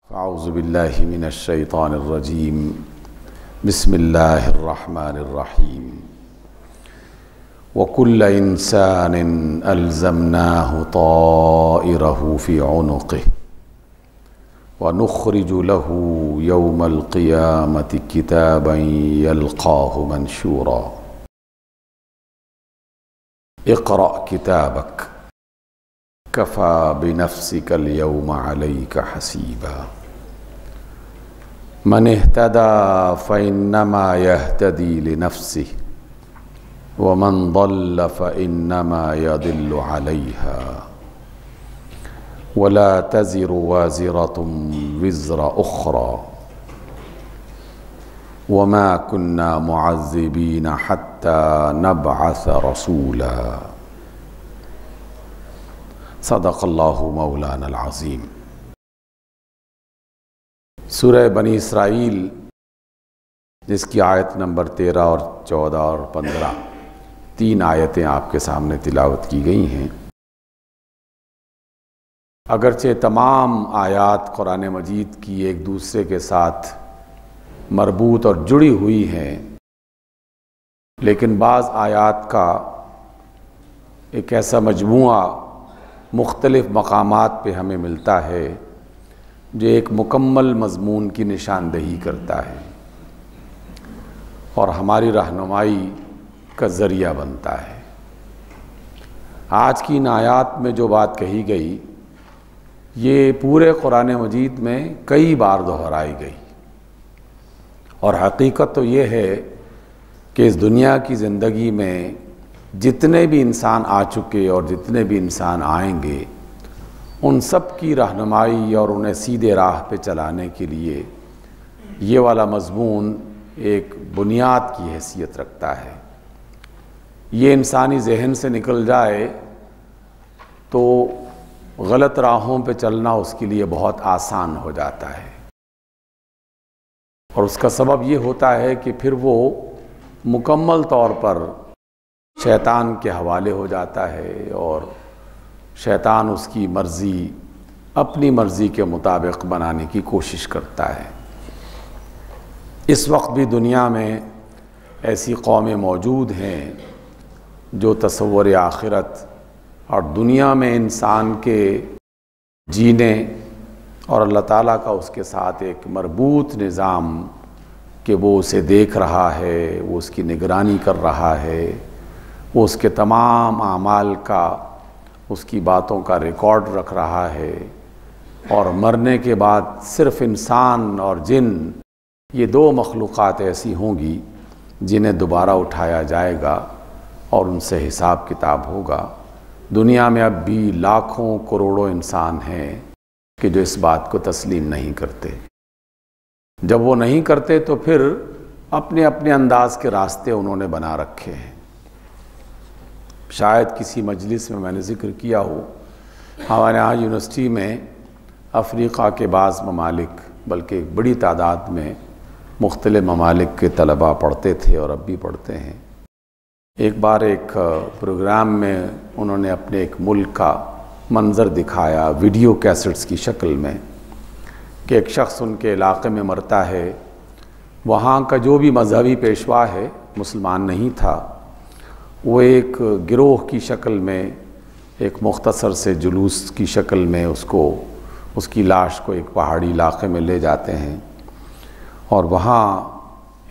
اعوذ باللہ من الشیطان الرجیم بسم اللہ الرحمن الرحیم وَكُلَّ إِنسَانٍ أَلْزَمْنَاهُ طَائِرَهُ فِي عُنُقِهِ وَنُخْرِجُ لَهُ يَوْمَ الْقِيَامَةِ كِتَابًا يَلْقَاهُ مَنْشُورًا اقرأ كِتَابَكَ كفى بنفسك اليوم عليك حسيبا من اهتدى فإنما يهتدي لنفسه ومن ضل فإنما يضل عليها ولا تزر وازرة وزر أخرى وما كنا معذبين حتى نبعث رسولا صدق اللہ مولانا العظیم۔ سورہ بنی اسرائیل جس کی آیت نمبر 13 اور 14 اور 15 تین آیتیں آپ کے سامنے تلاوت کی گئی ہیں۔ اگرچہ تمام آیات قرآن مجید کی ایک دوسرے کے ساتھ مربوط اور جڑی ہوئی ہیں، لیکن بعض آیات کا ایک ایسا مجموعہ مختلف مقامات پہ ہمیں ملتا ہے جو ایک مکمل مضمون کی نشاندہی کرتا ہے اور ہماری رہنمائی کا ذریعہ بنتا ہے۔ آج کی ان آیات میں جو بات کہی گئی یہ پورے قرآن مجید میں کئی بار دہرائی گئی، اور حقیقت تو یہ ہے کہ اس دنیا کی زندگی میں جتنے بھی انسان آ چکے اور جتنے بھی انسان آئیں گے، ان سب کی رہنمائی اور انہیں سیدھے راہ پہ چلانے کے لیے یہ والا مضمون ایک بنیاد کی حیثیت رکھتا ہے۔ یہ انسانی ذہن سے نکل جائے تو غلط راہوں پہ چلنا اس کے لیے بہت آسان ہو جاتا ہے، اور اس کا سبب یہ ہوتا ہے کہ پھر وہ مکمل طور پر شیطان کے حوالے ہو جاتا ہے، اور شیطان اس کی مرضی اپنی مرضی کے مطابق بنانے کی کوشش کرتا ہے۔ اس وقت بھی دنیا میں ایسی قومیں موجود ہیں جو تصور آخرت اور دنیا میں انسان کے جینے اور اللہ تعالیٰ کا اس کے ساتھ ایک مربوط نظام کہ وہ اسے دیکھ رہا ہے، وہ اس کی نگرانی کر رہا ہے، وہ اس کے تمام اعمال کا، اس کی باتوں کا ریکارڈ رکھ رہا ہے، اور مرنے کے بعد صرف انسان اور جن یہ دو مخلوقات ایسی ہوں گی جنہیں دوبارہ اٹھایا جائے گا اور ان سے حساب کتاب ہوگا۔ دنیا میں اب بھی لاکھوں کروڑوں انسان ہیں کہ جو اس بات کو تسلیم نہیں کرتے۔ جب وہ نہیں کرتے تو پھر اپنے اپنے انداز کے راستے انہوں نے بنا رکھے ہیں۔ شاید کسی مجلس میں نے ذکر کیا ہو، ہمارے یہاں یونیورسٹی میں افریقہ کے بعض ممالک، بلکہ ایک بڑی تعداد میں مختلف ممالک کے طلباء پڑھتے تھے اور اب بھی پڑھتے ہیں۔ ایک بار ایک پروگرام میں انہوں نے اپنے ایک ملک کا منظر دکھایا ویڈیو کیسٹس کی شکل میں، کہ ایک شخص ان کے علاقے میں مرتا ہے، وہاں کا جو بھی مذہبی پیشوا ہے مسلمان نہیں تھا، وہ ایک گروہ کی شکل میں ایک مختصر سے جلوس کی شکل میں اس کی لاش کو ایک پہاڑی علاقے میں لے جاتے ہیں، اور وہاں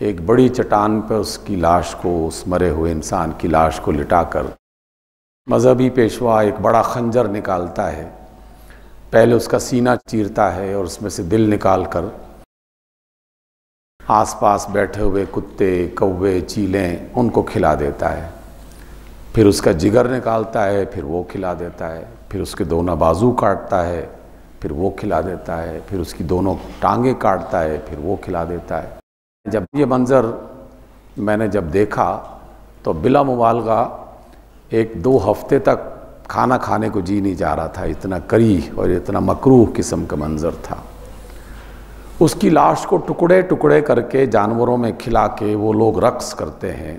ایک بڑی چٹان پر اس کی لاش کو، اس مرے ہوئے انسان کی لاش کو لٹا کر مذہبی پیشوا ایک بڑا خنجر نکالتا ہے، پہلے اس کا سینہ چیرتا ہے اور اس میں سے دل نکال کر آس پاس بیٹھے ہوئے کتے، کوے، چیلیں ان کو کھلا دیتا ہے، پھر اس کا جگر نکالتا ہے، پھر وہ کھلا دیتا ہے، پھر اس کے دونوں بازو کاٹتا ہے، پھر وہ کھلا دیتا ہے، پھر اس کی دونوں ٹانگیں کاٹتا ہے، پھر وہ کھلا دیتا ہے۔ جب یہ منظر میں نے جب دیکھا تو بلا مبالغہ 1-2 ہفتے تک کھانا کھانے کو جی نہیں جا رہا تھا، اتنا کریہ اور اتنا مکروہ قسم کا منظر تھا۔ اس کی لاش کو ٹکڑے ٹکڑے کر کے جانوروں میں کھلا کے وہ لوگ رقص کرتے ہیں،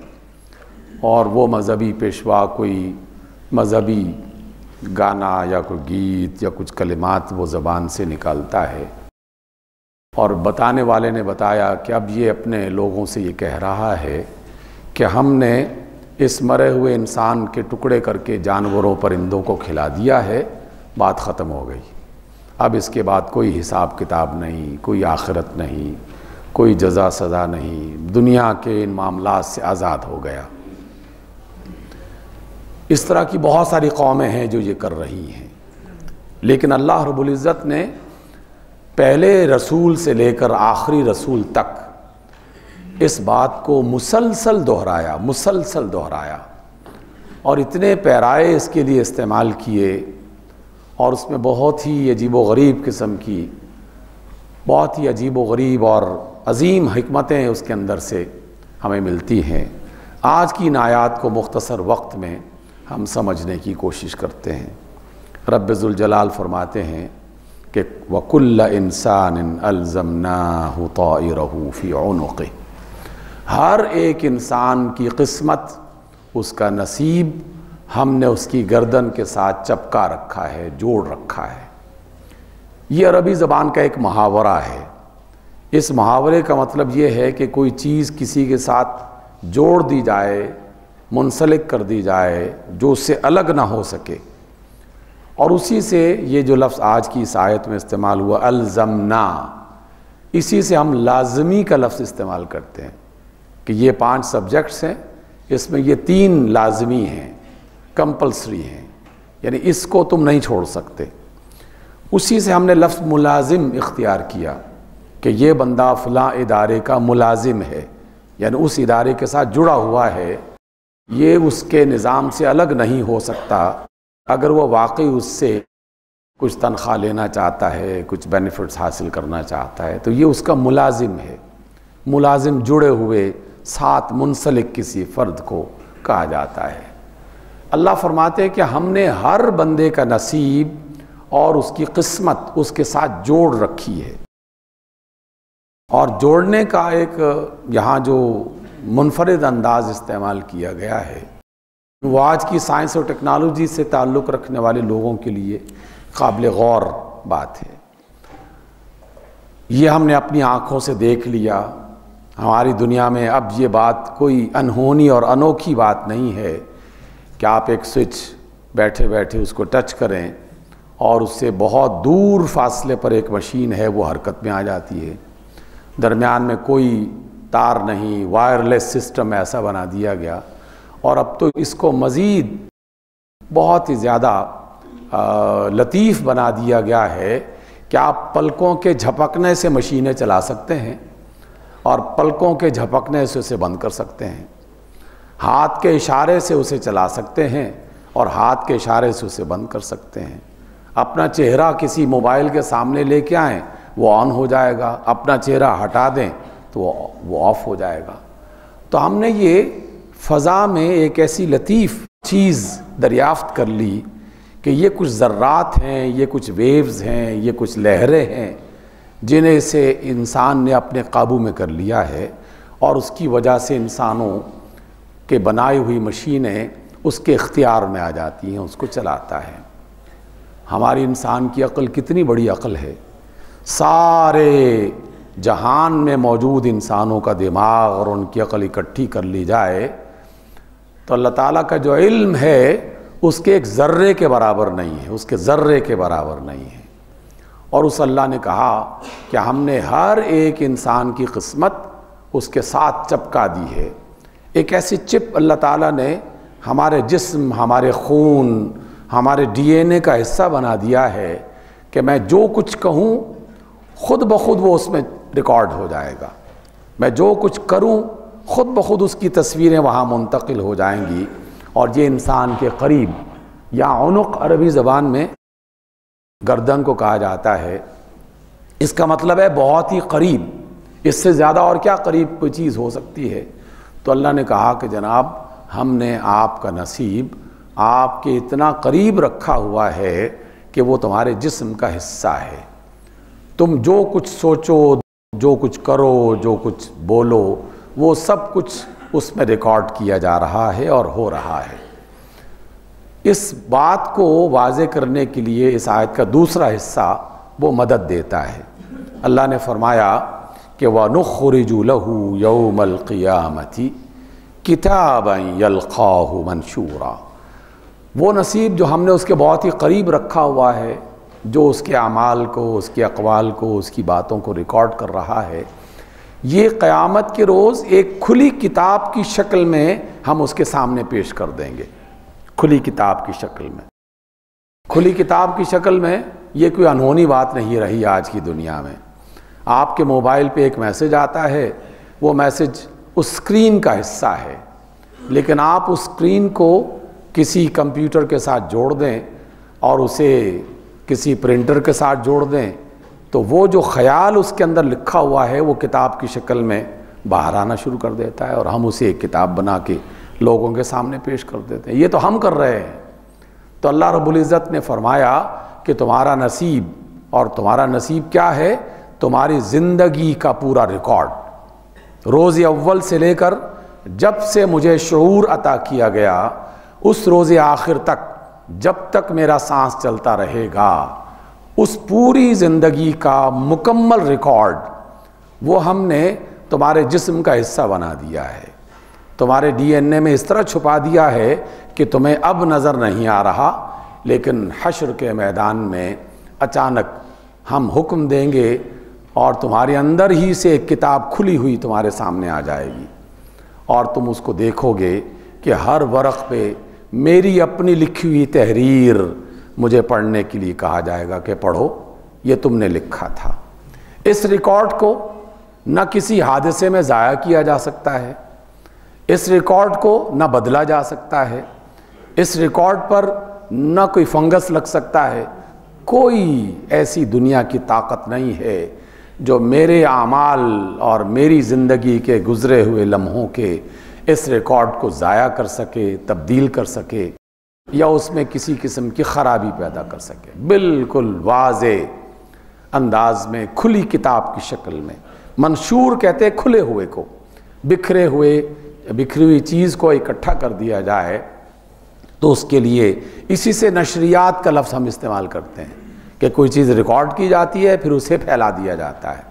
اور وہ مذہبی پیشوا کوئی مذہبی گانا یا کوئی گیت یا کچھ کلمات وہ زبان سے نکالتا ہے، اور بتانے والے نے بتایا کہ اب یہ اپنے لوگوں سے یہ کہہ رہا ہے کہ ہم نے اس مرے ہوئے انسان کے ٹکڑے کر کے جانوروں پرندوں کو کھلا دیا ہے، بات ختم ہو گئی، اب اس کے بعد کوئی حساب کتاب نہیں، کوئی آخرت نہیں، کوئی جزا سزا نہیں، دنیا کے ان معاملات سے آزاد ہو گیا۔ اس طرح کی بہت ساری قومیں ہیں جو یہ کر رہی ہیں، لیکن اللہ رب العزت نے پہلے رسول سے لے کر آخری رسول تک اس بات کو مسلسل دہرایا اور اتنے پیرائے اس کے لیے استعمال کیے، اور اس میں بہت ہی عجیب و غریب قسم کی، بہت ہی عجیب و غریب اور عظیم حکمتیں اس کے اندر سے ہمیں ملتی ہیں۔ آج کی ان آیات کو مختصر وقت میں ہم سمجھنے کی کوشش کرتے ہیں۔ رب ذوالجلال فرماتے ہیں کہ وَكُلَّ إِنسَانٍ أَلْزَمْنَاهُ طَائِرَهُ فِي عُنُقِهِ، ہر ایک انسان کی قسمت، اس کا نصیب ہم نے اس کی گردن کے ساتھ چپکا رکھا ہے، جوڑ رکھا ہے۔ یہ عربی زبان کا ایک محاورہ ہے۔ اس محاورے کا مطلب یہ ہے کہ کوئی چیز کسی کے ساتھ جوڑ دی جائے، منسلک کر دی جائے، جو اس سے الگ نہ ہو سکے، اور اسی سے یہ جو لفظ آج کی اس آیت میں استعمال ہوا الزمنا، اسی سے ہم لازمی کا لفظ استعمال کرتے ہیں کہ یہ 5 سبجیکٹس ہیں، اس میں یہ 3 لازمی ہیں، کمپلسری ہیں، یعنی اس کو تم نہیں چھوڑ سکتے۔ اسی سے ہم نے لفظ ملازم اختیار کیا کہ یہ بندہ فلاں ادارے کا ملازم ہے، یعنی اس ادارے کے ساتھ جڑا ہوا ہے، یہ اس کے نظام سے الگ نہیں ہو سکتا۔ اگر وہ واقعی اس سے کچھ تنخواہ لینا چاہتا ہے، کچھ بینیفٹس حاصل کرنا چاہتا ہے، تو یہ اس کا ملازم ہے۔ ملازم جڑے ہوئے ساتھ منسلک کسی فرد کو کہا جاتا ہے۔ اللہ فرماتے ہیں کہ ہم نے ہر بندے کا نصیب اور اس کی قسمت اس کے ساتھ جوڑ رکھی ہے، اور جوڑنے کا ایک یہاں جو منفرد انداز استعمال کیا گیا ہے وہ آج کی سائنس اور ٹیکنالوجی سے تعلق رکھنے والے لوگوں کے لیے قابل غور بات ہے۔ یہ ہم نے اپنی آنکھوں سے دیکھ لیا، ہماری دنیا میں اب یہ بات کوئی انہونی اور انوکھی بات نہیں ہے کہ آپ ایک سوئچ بیٹھے بیٹھے اس کو ٹچ کریں اور اس سے بہت دور فاصلے پر ایک مشین ہے وہ حرکت میں آ جاتی ہے، درمیان میں کوئی تار نہیں، وائرلیس سسٹم ایسا بنا دیا گیا، اور اب تو اس کو مزید بہت ہی زیادہ لطیف بنا دیا گیا ہے کہ آپ پلکوں کے جھپکنے سے مشینیں چلا سکتے ہیں اور پلکوں کے جھپکنے سے اسے بند کر سکتے ہیں، ہاتھ کے اشارے سے اسے چلا سکتے ہیں اور ہاتھ کے اشارے سے اسے بند کر سکتے ہیں۔ اپنا چہرہ کسی موبائل کے سامنے لے کے آئیں وہ آن ہو جائے گا، اپنا چہرہ ہٹا دیں تو وہ آف ہو جائے گا۔ تو ہم نے یہ فضا میں ایک ایسی لطیف چیز دریافت کر لی کہ یہ کچھ ذرات ہیں، یہ کچھ ویوز ہیں، یہ کچھ لہریں ہیں جنہیں سے انسان نے اپنے قابو میں کر لیا ہے، اور اس کی وجہ سے انسانوں کے بنائی ہوئی مشینیں اس کے اختیار میں آ جاتی ہیں، اس کو چلاتا ہے۔ ہماری انسان کی عقل کتنی بڑی عقل ہے، سارے جہان میں موجود انسانوں کا دماغ اور ان کی عقل اکٹھی کر لی جائے تو اللہ تعالیٰ کا جو علم ہے اس کے ایک ذرے کے برابر نہیں ہے، اس کے ذرے کے برابر نہیں ہے۔ اور اس اللہ نے کہا کہ ہم نے ہر ایک انسان کی قسمت اس کے ساتھ چپکا دی ہے۔ ایک ایسی چپ اللہ تعالیٰ نے ہمارے جسم، ہمارے خون، ہمارے ڈی این اے کا حصہ بنا دیا ہے کہ میں جو کچھ کہوں خود بخود وہ اس میں ریکارڈ ہو جائے گا، میں جو کچھ کروں خود بخود اس کی تصویریں وہاں منتقل ہو جائیں گی، اور یہ انسان کے قریب، یا عنق عربی زبان میں گردن کو کہا جاتا ہے، اس کا مطلب ہے بہت ہی قریب، اس سے زیادہ اور کیا قریب کوئی چیز ہو سکتی ہے۔ تو اللہ نے کہا کہ جناب ہم نے آپ کا نصیب آپ کے اتنا قریب رکھا ہوا ہے کہ وہ تمہارے جسم کا حصہ ہے، تم جو کچھ سوچو، جو کچھ کرو، جو کچھ بولو، وہ سب کچھ اس میں ریکارڈ کیا جا رہا ہے اور ہو رہا ہے۔ اس بات کو واضح کرنے کے لیے اس آیت کا دوسرا حصہ وہ مدد دیتا ہے۔ اللہ نے فرمایا کہ وَنُخْرِجُ لَهُ يَوْمَ الْقِيَامَةِ كِتَابًا يَلْقَاهُ مَنْشُورًا، وہ نصیب جو ہم نے اس کے بہت ہی قریب رکھا ہوا ہے، جو اس کے اعمال کو، اس کے اقوال کو، اس کی باتوں کو ریکارڈ کر رہا ہے، یہ قیامت کے روز ایک کھلی کتاب کی شکل میں ہم اس کے سامنے پیش کر دیں گے۔ کھلی کتاب کی شکل میں، کھلی کتاب کی شکل میں، یہ کوئی انہونی بات نہیں رہی آج کی دنیا میں۔ آپ کے موبائل پہ ایک میسج آتا ہے، وہ میسج اس اسکرین کا حصہ ہے، لیکن آپ اس اسکرین کو کسی کمپیوٹر کے ساتھ جوڑ دیں اور اسے کسی پرنٹر کے ساتھ جوڑ دیں تو وہ جو خیال اس کے اندر لکھا ہوا ہے وہ کتاب کی شکل میں باہر آنا شروع کر دیتا ہے، اور ہم اسے ایک کتاب بنا کے لوگوں کے سامنے پیش کر دیتے ہیں۔ یہ تو ہم کر رہے ہیں۔ تو اللہ رب العزت نے فرمایا کہ تمہارا نصیب، اور تمہارا نصیب کیا ہے؟ تمہاری زندگی کا پورا ریکارڈ، روز اول سے لے کر جب سے مجھے شعور عطا کیا گیا اس روز آخر تک، جب تک میرا سانس چلتا رہے گا، اس پوری زندگی کا مکمل ریکارڈ وہ ہم نے تمہارے جسم کا حصہ بنا دیا ہے، تمہارے ڈی این اے میں اس طرح چھپا دیا ہے کہ تمہیں اب نظر نہیں آ رہا، لیکن حشر کے میدان میں اچانک ہم حکم دیں گے اور تمہارے اندر ہی سے ایک کتاب کھلی ہوئی تمہارے سامنے آ جائے گی، اور تم اس کو دیکھو گے کہ ہر ورق پہ میری اپنی لکھی ہوئی تحریر مجھے پڑھنے کے لیے کہا جائے گا کہ پڑھو، یہ تم نے لکھا تھا۔ اس ریکارڈ کو نہ کسی حادثے میں ضائع کیا جا سکتا ہے، اس ریکارڈ کو نہ بدلا جا سکتا ہے، اس ریکارڈ پر نہ کوئی فنگس لگ سکتا ہے۔ کوئی ایسی دنیا کی طاقت نہیں ہے جو میرے اعمال اور میری زندگی کے گزرے ہوئے لمحوں کے اس ریکارڈ کو ضائع کر سکے، تبدیل کر سکے، یا اس میں کسی قسم کی خرابی پیدا کر سکے۔ بالکل واضح انداز میں، کھلی کتاب کی شکل میں۔ منشور کہتے ہیں کھلے ہوئے کو، بکھری ہوئی چیز کو اکٹھا کر دیا جائے تو اس کے لیے اسی سے نشریات کا لفظ ہم استعمال کرتے ہیں کہ کوئی چیز ریکارڈ کی جاتی ہے پھر اسے پھیلا دیا جاتا ہے۔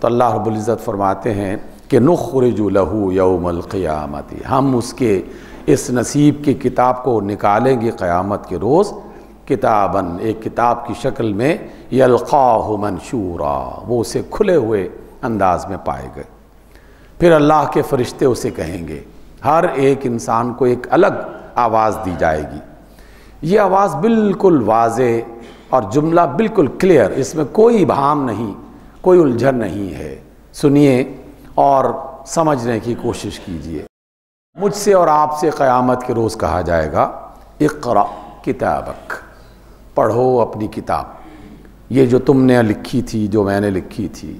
تو اللہ رب العزت فرماتے ہیں کہ نخرج لہ یوم القیامت، ہم اس کے اس نصیب کی کتاب کو نکالیں گے قیامت کے روز، کتاباً، ایک کتاب کی شکل میں، یلقاہ منشورا، وہ اسے کھلے ہوئے انداز میں پائے گئے۔ پھر اللہ کے فرشتے اسے کہیں گے، ہر ایک انسان کو ایک الگ آواز دی جائے گی، یہ آواز بالکل واضح اور جملہ بالکل کلیئر، اس میں کوئی ابہام نہیں، کوئی الجھن نہیں ہے۔ سنیے اور سمجھنے کی کوشش کیجئے۔ مجھ سے اور آپ سے قیامت کے روز کہا جائے گا، اقرأ کتابک، پڑھو اپنی کتاب، یہ جو تم نے لکھی تھی، جو میں نے لکھی تھی۔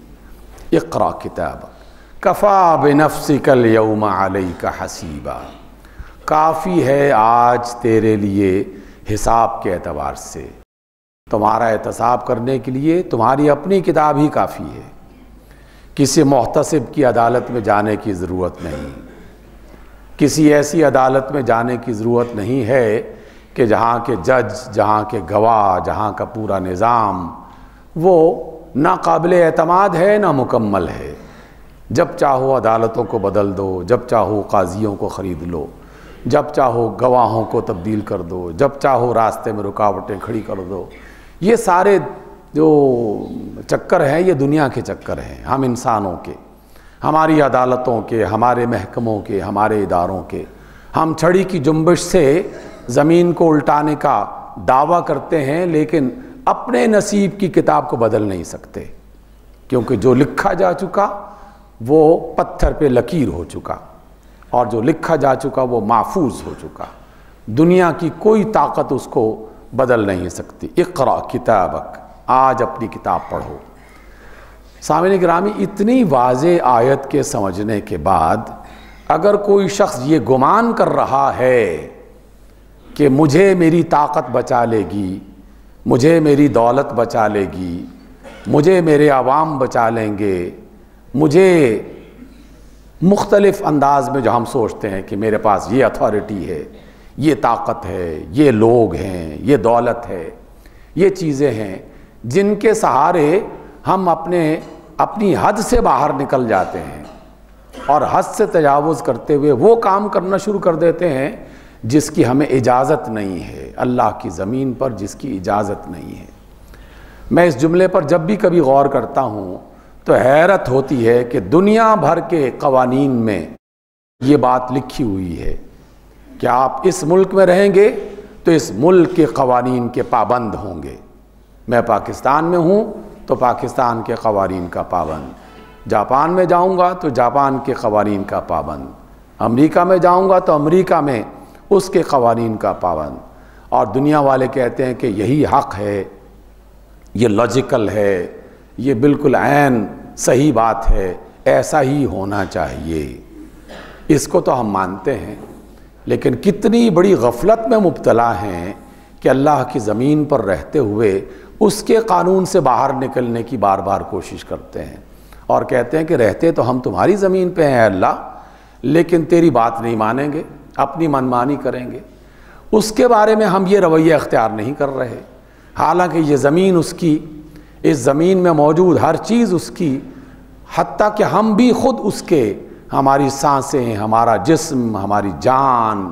اقرأ کتابک کفیٰ بنفسک اليوم علیک حسیبا، کافی ہے آج تیرے لیے حساب کے اعتبار سے، تمہارا احتساب کرنے کے لیے تمہاری اپنی کتاب ہی کافی ہے، کسی محتسب کی عدالت میں جانے کی ضرورت نہیں، کسی ایسی عدالت میں جانے کی ضرورت نہیں ہے کہ جہاں کے جج، جہاں کے گواہ، جہاں کا پورا نظام وہ نہ قابل اعتماد ہے نہ مکمل ہے۔ جب چاہو عدالتوں کو بدل دو، جب چاہو قاضیوں کو خرید لو، جب چاہو گواہوں کو تبدیل کر دو، جب چاہو راستے میں رکاوٹیں کھڑی کر دو۔ یہ سارے جو چکر ہیں یہ دنیا کے چکر ہیں، ہم انسانوں کے، ہماری عدالتوں کے، ہمارے محکموں کے، ہمارے اداروں کے۔ ہم چھڑی کی جنبش سے زمین کو الٹانے کا دعویٰ کرتے ہیں، لیکن اپنے نصیب کی کتاب کو بدل نہیں سکتے، کیونکہ جو لکھا جا چکا وہ پتھر پہ لکیر ہو چکا، اور جو لکھا جا چکا وہ محفوظ ہو چکا، دنیا کی کوئی طاقت اس کو بدل نہیں سکتی۔ اقرأ کتابک، آج اپنی کتاب پڑھو۔ سامعین گرامی، اتنی واضح آیت کے سمجھنے کے بعد اگر کوئی شخص یہ گمان کر رہا ہے کہ مجھے میری طاقت بچا لے گی، مجھے میری دولت بچا لے گی، مجھے میرے عوام بچا لیں گے، مجھے مختلف انداز میں جو ہم سوچتے ہیں کہ میرے پاس یہ اتھارٹی ہے، یہ طاقت ہے، یہ لوگ ہیں، یہ دولت ہے، یہ چیزیں ہیں جن کے سہارے ہم اپنی حد سے باہر نکل جاتے ہیں اور حد سے تجاوز کرتے ہوئے وہ کام کرنا شروع کر دیتے ہیں جس کی ہمیں اجازت نہیں ہے، اللہ کی زمین پر جس کی اجازت نہیں ہے۔ میں اس جملے پر جب بھی کبھی غور کرتا ہوں تو حیرت ہوتی ہے کہ دنیا بھر کے قوانین میں یہ بات لکھی ہوئی ہے کہ آپ اس ملک میں رہیں گے تو اس ملک کے قوانین کے پابند ہوں گے۔ میں پاکستان میں ہوں تو پاکستان کے قوانین کا پابند، جاپان میں جاؤں گا تو جاپان کے قوانین کا پابند، امریکہ میں جاؤں گا تو امریکہ میں اس کے قوانین کا پابند۔ اور دنیا والے کہتے ہیں کہ یہی حق ہے، یہ لاجیکل ہے، یہ بالکل عین صحیح بات ہے، ایسا ہی ہونا چاہیے۔ اس کو تو ہم مانتے ہیں، لیکن کتنی بڑی غفلت میں مبتلا ہیں کہ اللہ کی زمین پر رہتے ہوئے اس کے قانون سے باہر نکلنے کی بار بار کوشش کرتے ہیں اور کہتے ہیں کہ رہتے تو ہم تمہاری زمین پہ ہیں اللہ، لیکن تیری بات نہیں مانیں گے، اپنی منمانی کریں گے۔ اس کے بارے میں ہم یہ رویہ اختیار نہیں کر رہے، حالانکہ یہ زمین اس کی، اس زمین میں موجود ہر چیز اس کی، حتیٰ کہ ہم بھی خود اس کے، ہماری سانسیں، ہمارا جسم، ہماری جان،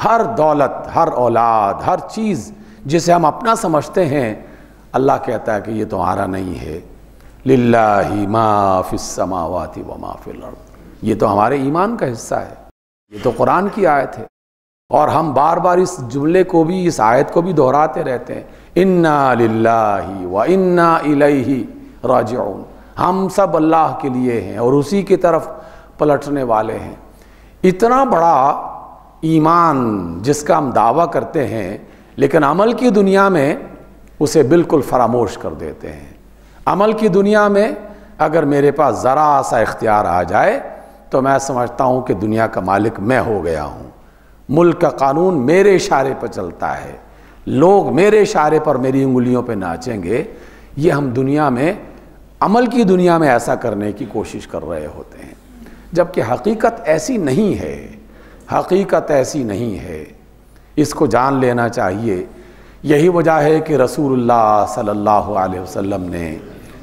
ہر دولت، ہر اولاد، ہر چیز جسے ہم اپنا سمجھتے ہیں، اللہ کہتا ہے کہ یہ تمہارا نہیں ہے۔ للہ ما فی السماوات وما فی الارض، یہ تو ہمارے ایمان کا حصہ ہے، یہ تو قرآن کی آیت ہے، اور ہم بار بار اس جملے کو بھی، اس آیت کو بھی دہراتے رہتے ہیں، انا للہ و انا الیہ راجعون، ہم سب اللہ کے لیے ہیں اور اسی کی طرف پلٹنے والے ہیں۔ اتنا بڑا ایمان جس کا ہم دعویٰ کرتے ہیں، لیکن عمل کی دنیا میں اسے بالکل فراموش کر دیتے ہیں۔ عمل کی دنیا میں اگر میرے پاس ذرا سا اختیار آ جائے تو میں سمجھتا ہوں کہ دنیا کا مالک میں ہو گیا ہوں، ملک کا قانون میرے اشارے پر چلتا ہے، لوگ میرے اشارے پر میری انگلیوں پہ ناچیں گے۔ یہ ہم دنیا میں، عمل کی دنیا میں ایسا کرنے کی کوشش کر رہے ہوتے ہیں، جبکہ حقیقت ایسی نہیں ہے، حقیقت ایسی نہیں ہے، اس کو جان لینا چاہیے۔ یہی وجہ ہے کہ رسول اللہ صلی اللہ علیہ وسلم نے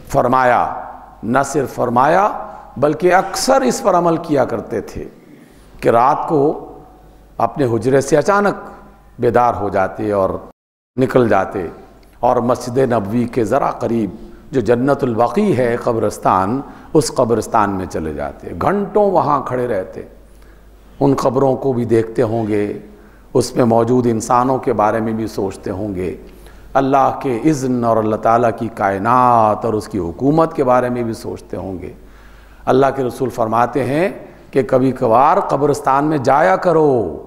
فرمایا، نہ صرف فرمایا بلکہ اکثر اس پر عمل کیا کرتے تھے کہ رات کو اپنے حجرے سے اچانک بیدار ہو جاتے اور نکل جاتے اور مسجد نبوی کے ذرا قریب جو جنت البقیع ہے قبرستان، اس قبرستان میں چلے جاتے، گھنٹوں وہاں کھڑے رہتے، ان قبروں کو بھی دیکھتے ہوں گے، اس میں موجود انسانوں کے بارے میں بھی سوچتے ہوں گے، اللہ کے اذن اور اللہ تعالیٰ کی کائنات اور اس کی حکومت کے بارے میں بھی سوچتے ہوں گے۔ اللہ کے رسول فرماتے ہیں کہ کبھی کبھار قبرستان میں جایا کرو،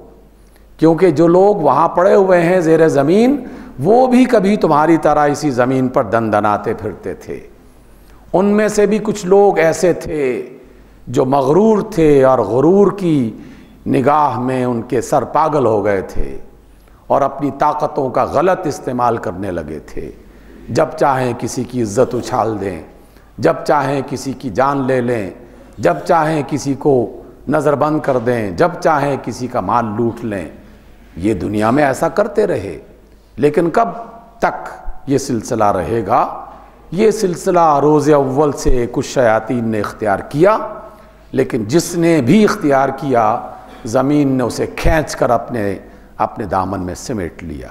کیونکہ جو لوگ وہاں پڑے ہوئے ہیں زیر زمین، وہ بھی کبھی تمہاری طرح اسی زمین پر دندناتے پھرتے تھے۔ ان میں سے بھی کچھ لوگ ایسے تھے جو مغرور تھے اور غرور کی نگاہ میں ان کے سر پاگل ہو گئے تھے اور اپنی طاقتوں کا غلط استعمال کرنے لگے تھے، جب چاہیں کسی کی عزت اچھال دیں، جب چاہیں کسی کی جان لے لیں، جب چاہیں کسی کو نظر بند کر دیں، جب چاہیں کسی کا مال لوٹ لیں۔ یہ دنیا میں ایسا کرتے رہے، لیکن کب تک یہ سلسلہ رہے گا؟ یہ سلسلہ روز اول سے کچھ شیاطین نے اختیار کیا، لیکن جس نے بھی اختیار کیا زمین نے اسے کھینچ کر اپنے دامن میں سمیٹ لیا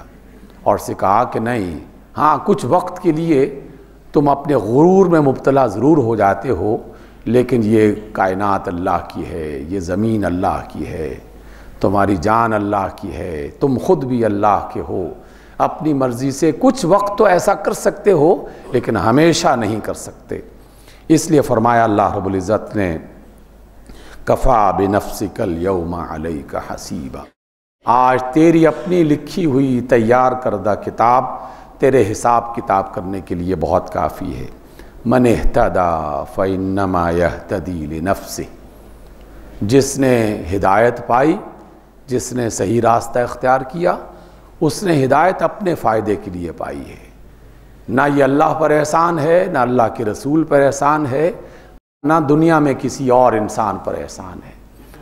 اور سے کہا کہ نہیں، ہاں کچھ وقت کے لیے تم اپنے غرور میں مبتلا ضرور ہو جاتے ہو، لیکن یہ کائنات اللہ کی ہے، یہ زمین اللہ کی ہے، تمہاری جان اللہ کی ہے، تم خود بھی اللہ کے ہو، اپنی مرضی سے کچھ وقت تو ایسا کر سکتے ہو لیکن ہمیشہ نہیں کر سکتے۔ اس لیے فرمایا اللہ رب العزت نے، کفا بنفسک اليوم علیک حسیبا، آج تیری اپنی لکھی ہوئی تیار کردہ کتاب تیرے حساب کتاب کرنے کے لیے بہت کافی ہے۔ من اہتدی فانما یہتدی لنفسہ، جس نے ہدایت پائی، جس نے صحیح راستہ اختیار کیا، اس نے ہدایت اپنے فائدے کے لیے پائی ہے۔ نہ یہ اللہ پر احسان ہے، نہ اللہ کے رسول پر احسان ہے، نہ دنیا میں کسی اور انسان پر احسان ہے۔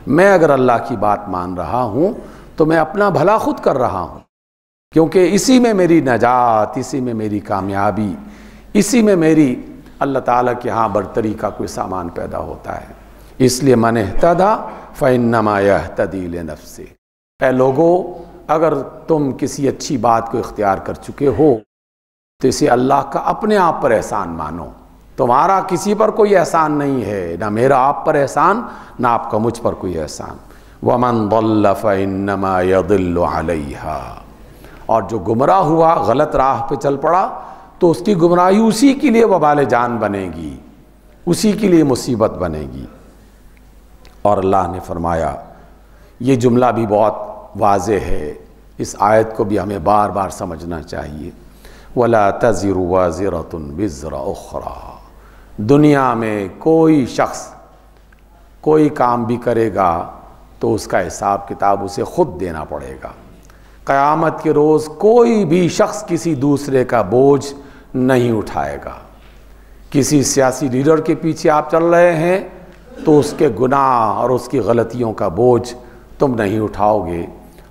میں اگر اللہ کی بات مان رہا ہوں تو میں اپنا بھلا خود کر رہا ہوں، کیونکہ اسی میں میری نجات، اسی میں میری کامیابی، اسی میں میری اللہ تعالیٰ کے ہاں برتری کا کوئی سامان پیدا ہوتا ہے۔ اس لیے من اہتدی فإنما یہتدی لنفسہ، اے لوگو اگر تم کسی اچھی بات کو اختیار کر چکے ہو تو اسے اللہ کا اپنے آپ پر احسان مانو۔ تمہارا کسی پر کوئی احسان نہیں ہے، نہ میرا آپ پر احسان، نہ آپ کا مجھ پر کوئی احسان۔ وَمَن ضَلَّ فَإِنَّمَا يَضِلُّ عَلَيْهَا، اور جو گمراہ ہوا، غلط راہ پہ چل پڑا، تو اس کی گمراہی اسی کے لیے وبال جان بنے گی، اسی کے لیے مصیبت بنے گی۔ اور اللہ نے فرمایا، یہ جملہ بھی بہت واضح ہے، اس آیت کو بھی ہمیں بار بار سمجھنا چاہیے۔ وَلَا تَزِرُ وَازِرَةٌ وِزْرَ أُخْرَى، دنیا میں کوئی شخص کوئی کام بھی کرے گا تو اس کا حساب کتاب اسے خود دینا پڑے گا۔ قیامت کے روز کوئی بھی شخص کسی دوسرے کا بوجھ نہیں اٹھائے گا۔ کسی سیاسی لیڈر کے پیچھے آپ چل رہے ہیں تو اس کے گناہ اور اس کی غلطیوں کا بوجھ تم نہیں اٹھاؤ گے،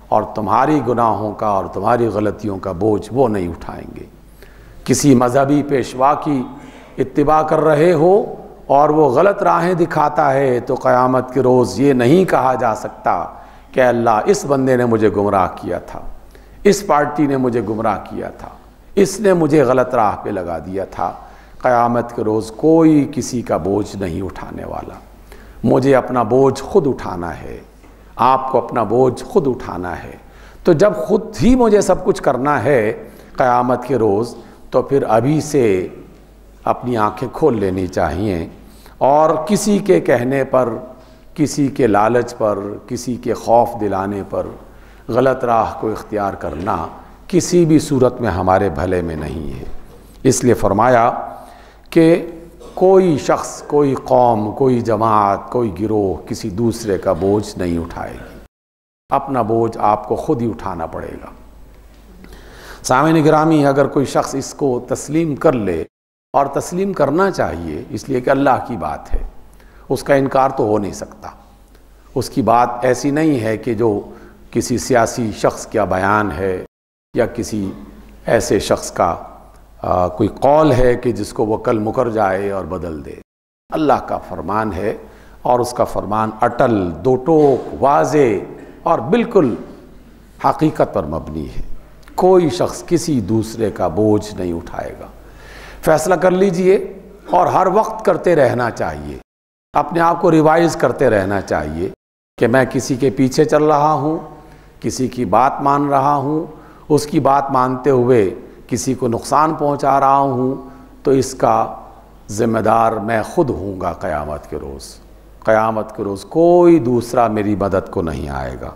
اور تمہاری گناہوں کا اور تمہاری غلطیوں کا بوجھ وہ نہیں اٹھائیں گے۔ کسی مذہبی پیشوا کی اتباع کر رہے ہو اور وہ غلط راہیں دکھاتا ہے تو قیامت کے روز یہ نہیں کہا جا سکتا کہ اللہ اس بندے نے مجھے گمراہ کیا تھا، اس پارٹی نے مجھے گمراہ کیا تھا، اس نے مجھے غلط راہ پہ لگا دیا تھا۔ قیامت کے روز کوئی کسی کا بوجھ نہیں اٹھانے والا۔ مجھے اپنا بوجھ خود اٹھانا ہے، آپ کو اپنا بوجھ خود اٹھانا ہے۔ تو جب خود ہی مجھے سب کچھ کرنا ہے قیامت کے روز، تو پھر ابھی سے اپنی آنکھیں کھول لینی چاہیے، اور کسی کے کہنے پر، کسی کے لالچ پر، کسی کے خوف دلانے پر غلط راہ کو اختیار کرنا کسی بھی صورت میں ہمارے بھلے میں نہیں ہے۔ اس لیے فرمایا کہ کوئی شخص، کوئی قوم، کوئی جماعت، کوئی گروہ کسی دوسرے کا بوجھ نہیں اٹھائے گی، اپنا بوجھ آپ کو خود ہی اٹھانا پڑے گا۔ سامعین گرامی، اگر کوئی شخص اس کو تسلیم کر لے، اور تسلیم کرنا چاہیے، اس لیے کہ اللہ کی بات ہے، اس کا انکار تو ہو نہیں سکتا۔ اس کی بات ایسی نہیں ہے کہ جو کسی سیاسی شخص کا بیان ہے یا کسی ایسے شخص کا کوئی قول ہے کہ جس کو وہ کل مکر جائے اور بدل دے۔ اللہ کا فرمان ہے، اور اس کا فرمان اٹل، دو ٹوک، واضح اور بالکل حقیقت پر مبنی ہے۔ کوئی شخص کسی دوسرے کا بوجھ نہیں اٹھائے گا۔ فیصلہ کر لیجئے، اور ہر وقت کرتے رہنا چاہیے، اپنے آپ کو ریوائز کرتے رہنا چاہیے کہ میں کسی کے پیچھے چل رہا ہوں، کسی کی بات مان رہا ہوں، اس کی بات مانتے ہوئے کسی کو نقصان پہنچا رہا ہوں، تو اس کا ذمہ دار میں خود ہوں گا قیامت کے روز۔ قیامت کے روز کوئی دوسرا میری مدد کو نہیں آئے گا۔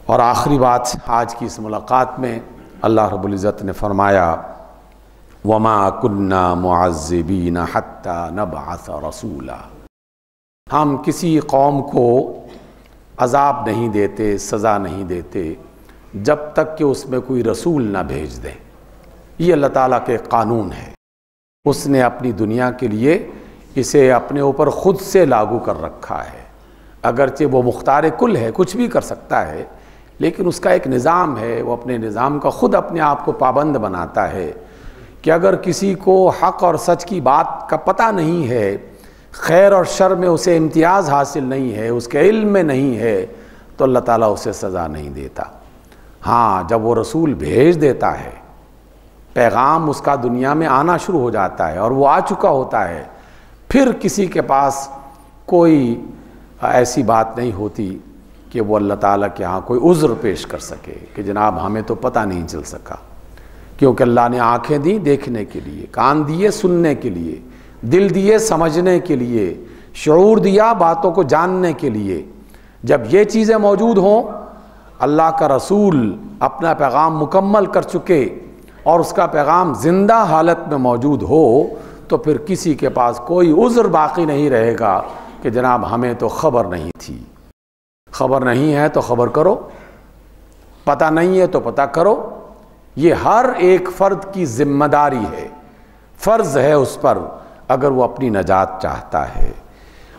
اور آخری بات آج کی اس ملاقات میں، اللہ رب العزت نے فرمایا وَمَا كُنَّا مُعَذِّبِينَ حَتَّى نَبْعَثَ رَسُولًا، ہم کسی قوم کو عذاب نہیں دیتے، سزا نہیں دیتے جب تک کہ اس میں کوئی رسول نہ بھیج دیں۔ یہ اللہ تعالیٰ کے قانون ہے، اس نے اپنی دنیا کے لیے اسے اپنے اوپر خود سے لاگو کر رکھا ہے۔ اگرچہ وہ مختار کل ہے، کچھ بھی کر سکتا ہے، لیکن اس کا ایک نظام ہے، وہ اپنے نظام کا خود اپنے آپ کو پابند بناتا ہے کہ اگر کسی کو حق اور سچ کی بات کا پتہ نہیں ہے، خیر اور شر میں اسے امتیاز حاصل نہیں ہے، اس کے علم میں نہیں ہے، تو اللہ تعالیٰ اسے سزا نہیں دیتا۔ ہاں، جب وہ رسول بھیج دیتا ہے، پیغام اس کا دنیا میں آنا شروع ہو جاتا ہے اور وہ آ چکا ہوتا ہے، پھر کسی کے پاس کوئی ایسی بات نہیں ہوتی کہ وہ اللہ تعالیٰ کے ہاں کوئی عذر پیش کر سکے کہ جناب ہمیں تو پتہ نہیں چل سکا، کیونکہ اللہ نے آنکھیں دی دیکھنے کے لیے، کان دیے سننے کے لیے، دل دیے سمجھنے کے لیے، شعور دیا باتوں کو جاننے کے لیے۔ جب یہ چیزیں موجود ہوں، اللہ کا رسول اپنا پیغام مکمل کر چکے اور اس کا پیغام زندہ حالت میں موجود ہو، تو پھر کسی کے پاس کوئی عذر باقی نہیں رہے گا کہ جناب ہمیں تو خبر نہیں تھی۔ خبر نہیں ہے تو خبر کرو، پتہ نہیں ہے تو پتہ کرو۔ یہ ہر ایک فرد کی ذمہ داری ہے، فرض ہے اس پر، اگر وہ اپنی نجات چاہتا ہے۔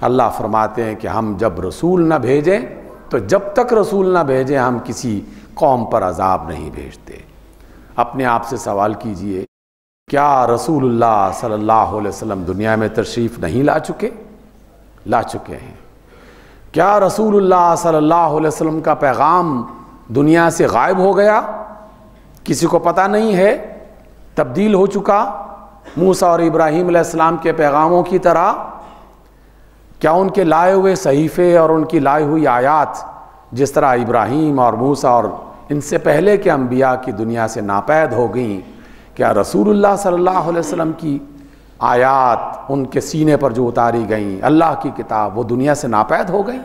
اللہ فرماتے ہیں کہ ہم جب رسول نہ بھیجیں، تو جب تک رسول نہ بھیجیں ہم کسی قوم پر عذاب نہیں بھیجتے۔ اپنے آپ سے سوال کیجئے کیا رسول اللہ صلی اللہ علیہ وسلم دنیا میں تشریف نہیں لا چکے؟ لا چکے ہیں۔ کیا رسول اللہ صلی اللہ علیہ وسلم کا پیغام دنیا سے غائب ہو گیا؟ کسی کو پتہ نہیں ہے، تبدیل ہو چکا موسیٰ اور ابراہیم علیہ السلام کے پیغاموں کی طرح؟ کیا ان کے لائے ہوئے صحیفے اور ان کی لائی ہوئی آیات جس طرح ابراہیم اور موسیٰ اور ان سے پہلے کے انبیاء کی دنیا سے ناپید ہو گئیں، کیا رسول اللہ صلی اللہ علیہ وسلم کی آیات ان کے سینے پر جو اتاری گئیں، اللہ کی کتاب، وہ دنیا سے ناپید ہو گئیں؟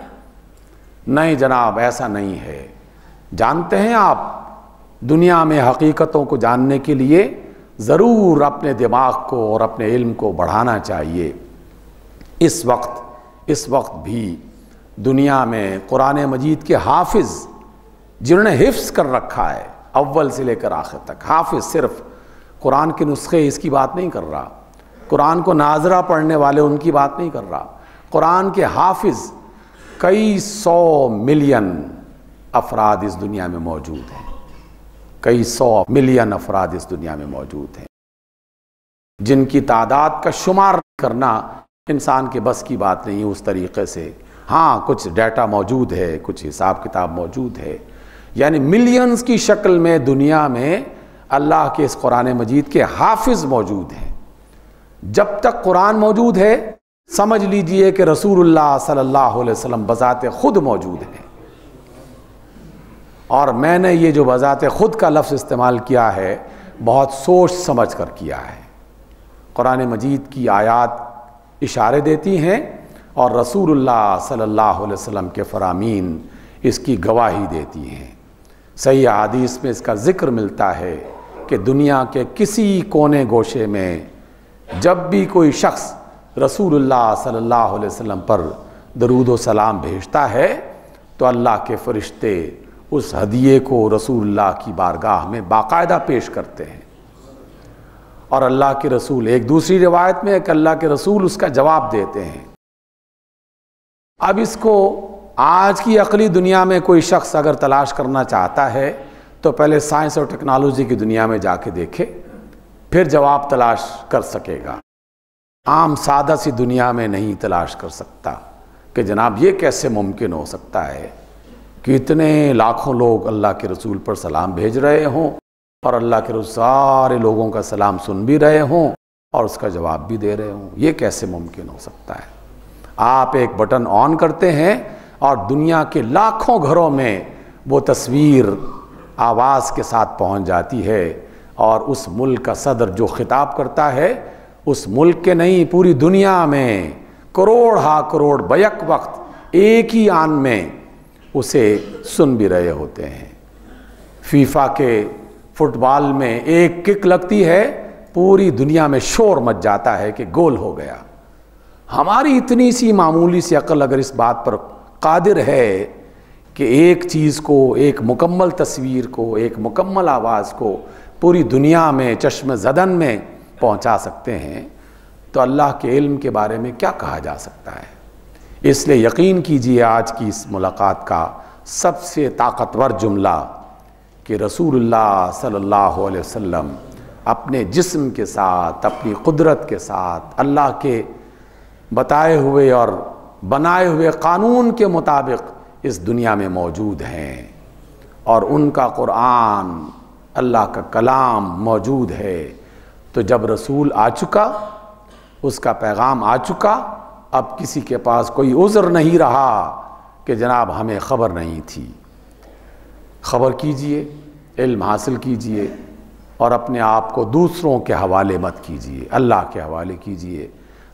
نہیں جناب، ایسا نہیں ہے۔ جانتے ہیں آپ، دنیا میں حقیقتوں کو جاننے کے لیے ضرور اپنے دماغ کو اور اپنے علم کو بڑھانا چاہیے۔ اس وقت بھی دنیا میں قرآن مجید کے حافظ جنہوں نے حفظ کر رکھا ہے اول سے لے کر آخر تک، حافظ صرف قرآن کے نسخے اس کی بات نہیں کر رہا، قرآن کو ناظرہ پڑھنے والے ان کی بات نہیں کر رہا، قرآن کے حافظ کئی 100 ملین افراد اس دنیا میں موجود ہیں، کئی 100 ملین افراد اس دنیا میں موجود ہیں، جن کی تعداد کا شمار کرنا انسان کے بس کی بات نہیں اس طریقے سے۔ ہاں، کچھ ڈیٹا موجود ہے، کچھ حساب کتاب موجود ہے، یعنی ملینز کی شکل میں دنیا میں اللہ کے اس قرآن مجید کے حافظ موجود ہیں۔ جب تک قرآن موجود ہے سمجھ لیجئے کہ رسول اللہ صلی اللہ علیہ وسلم بذات خود موجود ہیں۔ اور میں نے یہ جو بذات خود کا لفظ استعمال کیا ہے بہت سوچ سمجھ کر کیا ہے۔ قرآن مجید کی آیات اشارے دیتی ہیں اور رسول اللہ صلی اللہ علیہ وسلم کے فرامین اس کی گواہی دیتی ہیں۔ صحیح حدیث میں اس کا ذکر ملتا ہے کہ دنیا کے کسی کونے گوشے میں جب بھی کوئی شخص رسول اللہ صلی اللہ علیہ وسلم پر درود و سلام بھیجتا ہے تو اللہ کے فرشتے اس ہدیے کو رسول اللہ کی بارگاہ میں باقاعدہ پیش کرتے ہیں، اور اللہ کے رسول، ایک دوسری روایت میں ہے کہ اللہ کے رسول اس کا جواب دیتے ہیں۔ اب اس کو آج کی عقلی دنیا میں کوئی شخص اگر تلاش کرنا چاہتا ہے تو پہلے سائنس اور ٹیکنالوجی کی دنیا میں جا کے دیکھے، پھر جواب تلاش کر سکے گا۔ عام سادہ سی دنیا میں نہیں تلاش کر سکتا کہ جناب یہ کیسے ممکن ہو سکتا ہے کہ اتنے لاکھوں لوگ اللہ کے رسول پر سلام بھیج رہے ہوں اور اللہ کے رسول سارے لوگوں کا سلام سن بھی رہے ہوں اور اس کا جواب بھی دے رہے ہوں، یہ کیسے ممکن ہو سکتا ہے؟ آپ ایک بٹن آن کرتے ہیں اور دنیا کے لاکھوں گھروں میں وہ تصویر آواز کے ساتھ پہنچ جاتی ہے، اور اس ملک کا صدر جو خطاب کرتا ہے اس ملک کے نہیں پوری دنیا میں کروڑ ہا کروڑ بیک وقت ایک ہی آن میں اسے سن بھی رہے ہوتے ہیں۔ فیفا کے فٹ بال میں ایک کک لگتی ہے، پوری دنیا میں شور مچ جاتا ہے کہ گول ہو گیا۔ ہماری اتنی سی معمولی سی عقل اگر اس بات پر قادر ہے کہ ایک چیز کو، ایک مکمل تصویر کو، ایک مکمل آواز کو پوری دنیا میں چشم زدن میں پہنچا سکتے ہیں، تو اللہ کے علم کے بارے میں کیا کہا جا سکتا ہے؟ اس لیے یقین کیجئے آج کی اس ملاقات کا سب سے طاقتور جملہ کہ رسول اللہ صلی اللہ علیہ وسلم اپنے جسم کے ساتھ، اپنی قدرت کے ساتھ اللہ کے بتائے ہوئے اور بنائے ہوئے قانون کے مطابق اس دنیا میں موجود ہیں، اور ان کا قرآن اللہ کا کلام موجود ہے۔ تو جب رسول آ چکا، اس کا پیغام آ چکا، اب کسی کے پاس کوئی عذر نہیں رہا کہ جناب ہمیں خبر نہیں تھی۔ خبر کیجئے، علم حاصل کیجئے، اور اپنے آپ کو دوسروں کے حوالے مت کیجئے، اللہ کے حوالے کیجئے۔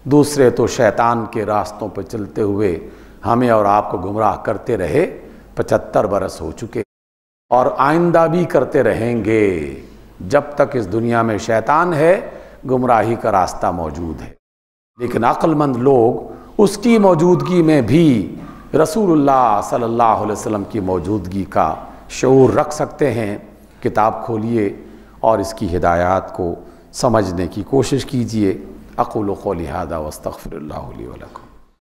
دوسرے تو شیطان کے راستوں پہ چلتے ہوئے ہمیں اور آپ کو گمراہ کرتے رہے، 75 برس ہو چکے، اور آئندہ بھی کرتے رہیں گے۔ جب تک اس دنیا میں شیطان ہے گمراہی کا راستہ موجود ہے، لیکن عقل مند لوگ اس کی موجودگی میں بھی رسول اللہ صلی اللہ علیہ وسلم کی موجودگی کا شعور رکھ سکتے ہیں۔ کتاب کھولیے اور اس کی ہدایات کو سمجھنے کی کوشش کیجئے۔ اقول قولی ھذا واستغفر اللہ لی ولکم۔